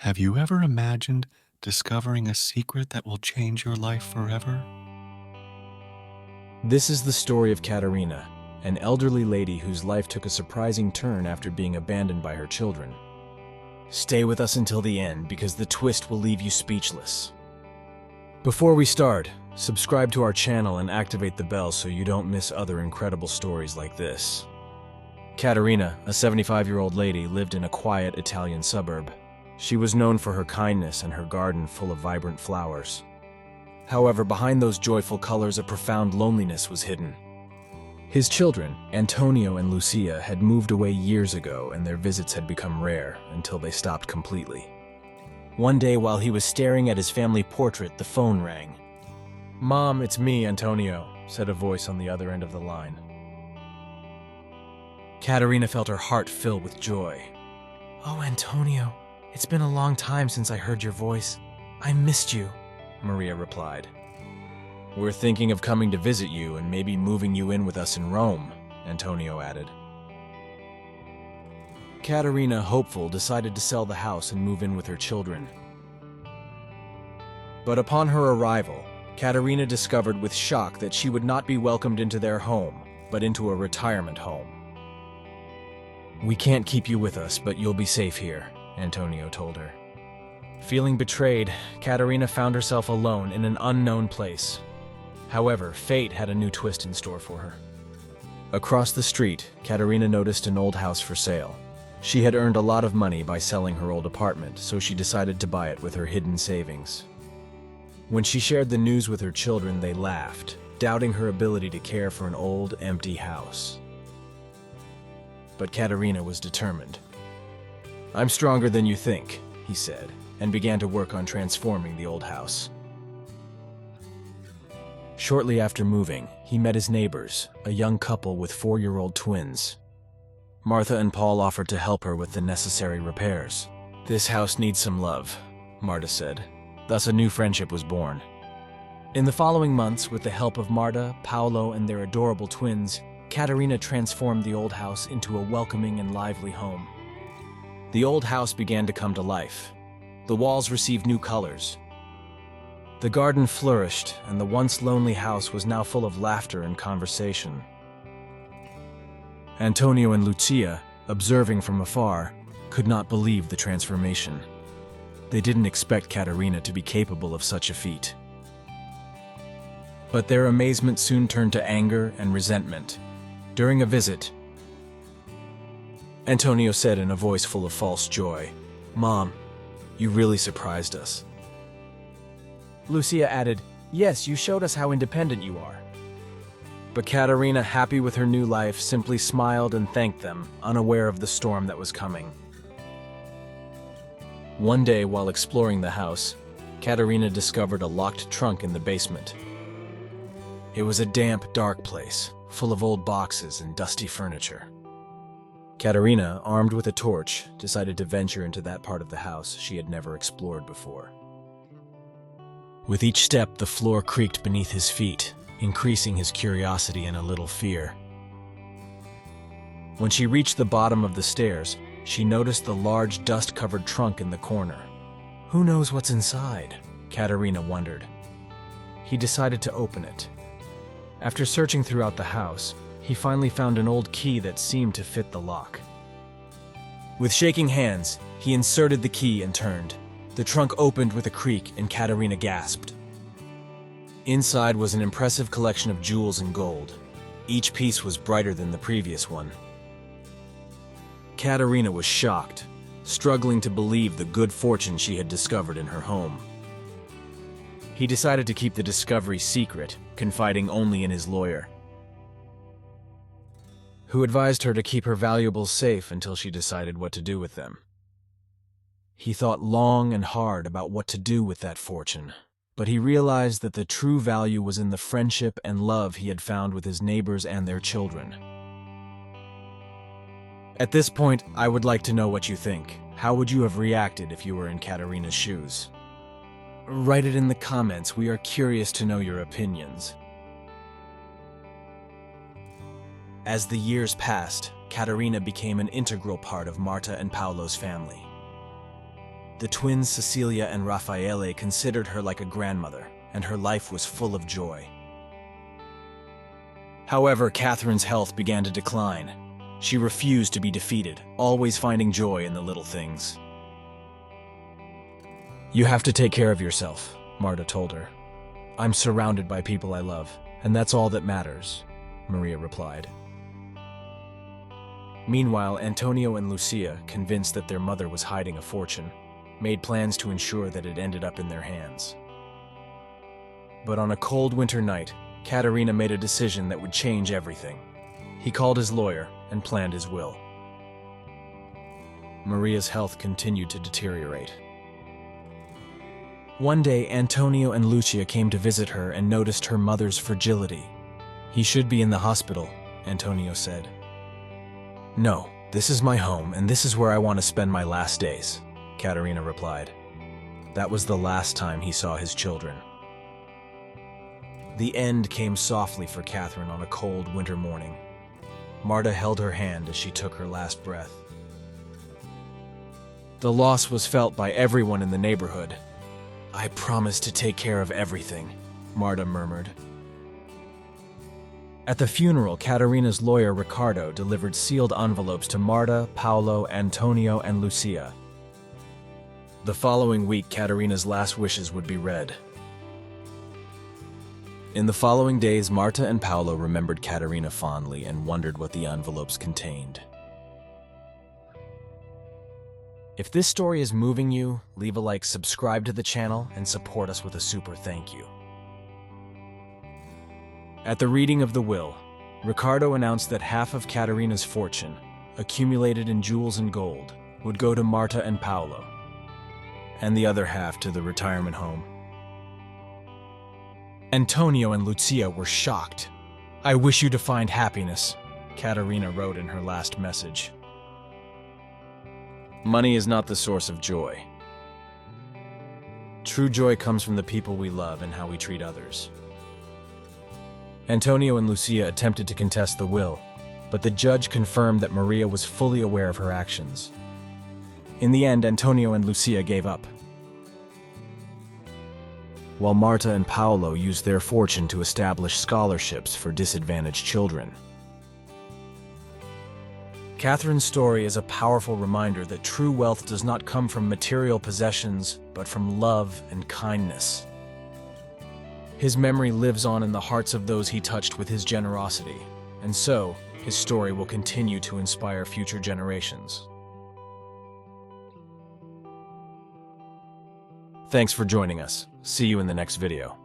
Have you ever imagined discovering a secret that will change your life forever? This is the story of Katerina, an elderly lady whose life took a surprising turn after being abandoned by her children. Stay with us until the end because the twist will leave you speechless. Before we start, subscribe to our channel and activate the bell so you don't miss other incredible stories like this. Katerina, a 75-year-old lady, lived in a quiet Italian suburb. She was known for her kindness and her garden full of vibrant flowers. However, behind those joyful colors, a profound loneliness was hidden. His children, Antonio and Lucia, had moved away years ago, and their visits had become rare until they stopped completely. One day, while he was staring at his family portrait, the phone rang. "Mom, it's me, Antonio," said a voice on the other end of the line. Katerina felt her heart fill with joy. "Oh, Antonio, it's been a long time since I heard your voice. I missed you," Maria replied. "We're thinking of coming to visit you and maybe moving you in with us in Rome," Antonio added. Katerina, hopeful, decided to sell the house and move in with her children. But upon her arrival, Katerina discovered with shock that she would not be welcomed into their home, but into a retirement home. "We can't keep you with us, but you'll be safe here," Antonio told her. Feeling betrayed, Katerina found herself alone in an unknown place. However, fate had a new twist in store for her. Across the street, Katerina noticed an old house for sale. She had earned a lot of money by selling her old apartment, so she decided to buy it with her hidden savings. When she shared the news with her children, they laughed, doubting her ability to care for an old, empty house. But Katerina was determined. "I'm stronger than you think," he said, and began to work on transforming the old house. Shortly after moving, he met his neighbors, a young couple with 4-year-old twins. Martha and Paul offered to help her with the necessary repairs. "This house needs some love," Marta said. Thus a new friendship was born. In the following months, with the help of Marta, Paolo, and their adorable twins, Katerina transformed the old house into a welcoming and lively home. The old house began to come to life. The walls received new colors. The garden flourished, and the once lonely house was now full of laughter and conversation. Antonio and Lucia, observing from afar, could not believe the transformation. They didn't expect Katerina to be capable of such a feat. But their amazement soon turned to anger and resentment. During a visit, Antonio said in a voice full of false joy, "Mom, you really surprised us." Lucia added, "Yes, you showed us how independent you are." But Katerina, happy with her new life, simply smiled and thanked them, unaware of the storm that was coming. One day, while exploring the house, Katerina discovered a locked trunk in the basement. It was a damp, dark place, full of old boxes and dusty furniture. Katerina, armed with a torch, decided to venture into that part of the house she had never explored before. With each step, the floor creaked beneath his feet, increasing his curiosity and a little fear. When she reached the bottom of the stairs, she noticed the large, dust-covered trunk in the corner. Who knows what's inside? Katerina wondered. He decided to open it. After searching throughout the house, he finally found an old key that seemed to fit the lock. With shaking hands, he inserted the key and turned. The trunk opened with a creak, and Katerina gasped. Inside was an impressive collection of jewels and gold. Each piece was brighter than the previous one. Katerina was shocked, struggling to believe the good fortune she had discovered in her home. He decided to keep the discovery secret, confiding only in his lawyer, who advised her to keep her valuables safe until she decided what to do with them. He thought long and hard about what to do with that fortune, but he realized that the true value was in the friendship and love he had found with his neighbors and their children. At this point, I would like to know what you think. How would you have reacted if you were in Katerina's shoes? Write it in the comments. We are curious to know your opinions. As the years passed, Katerina became an integral part of Marta and Paolo's family. The twins Cecilia and Raffaele considered her like a grandmother, and her life was full of joy. However, Catherine's health began to decline. She refused to be defeated, always finding joy in the little things. "You have to take care of yourself," Marta told her. "I'm surrounded by people I love, and that's all that matters," Maria replied. Meanwhile, Antonio and Lucia, convinced that their mother was hiding a fortune, made plans to ensure that it ended up in their hands. But on a cold winter night, Caterina made a decision that would change everything. He called his lawyer and planned his will. Maria's health continued to deteriorate. One day, Antonio and Lucia came to visit her and noticed her mother's fragility. "He should be in the hospital," Antonio said. "No, this is my home, and this is where I want to spend my last days," Caterina replied. That was the last time he saw his children. The end came softly for Catherine on a cold winter morning. Marta held her hand as she took her last breath. The loss was felt by everyone in the neighborhood. "I promised to take care of everything," Marta murmured. At the funeral, Caterina's lawyer Ricardo delivered sealed envelopes to Marta, Paolo, Antonio, and Lucia. The following week, Caterina's last wishes would be read. In the following days, Marta and Paolo remembered Caterina fondly and wondered what the envelopes contained. If this story is moving you, leave a like, subscribe to the channel, and support us with a super thank you. At the reading of the will, Ricardo announced that half of Caterina's fortune, accumulated in jewels and gold, would go to Marta and Paolo, and the other half to the retirement home. Antonio and Lucia were shocked. "I wish you to find happiness," Caterina wrote in her last message. Money is not the source of joy. True joy comes from the people we love and how we treat others. Antonio and Lucia attempted to contest the will, but the judge confirmed that Maria was fully aware of her actions. In the end, Antonio and Lucia gave up, while Marta and Paolo used their fortune to establish scholarships for disadvantaged children. Catherine's story is a powerful reminder that true wealth does not come from material possessions, but from love and kindness. His memory lives on in the hearts of those he touched with his generosity, and so his story will continue to inspire future generations. Thanks for joining us. See you in the next video.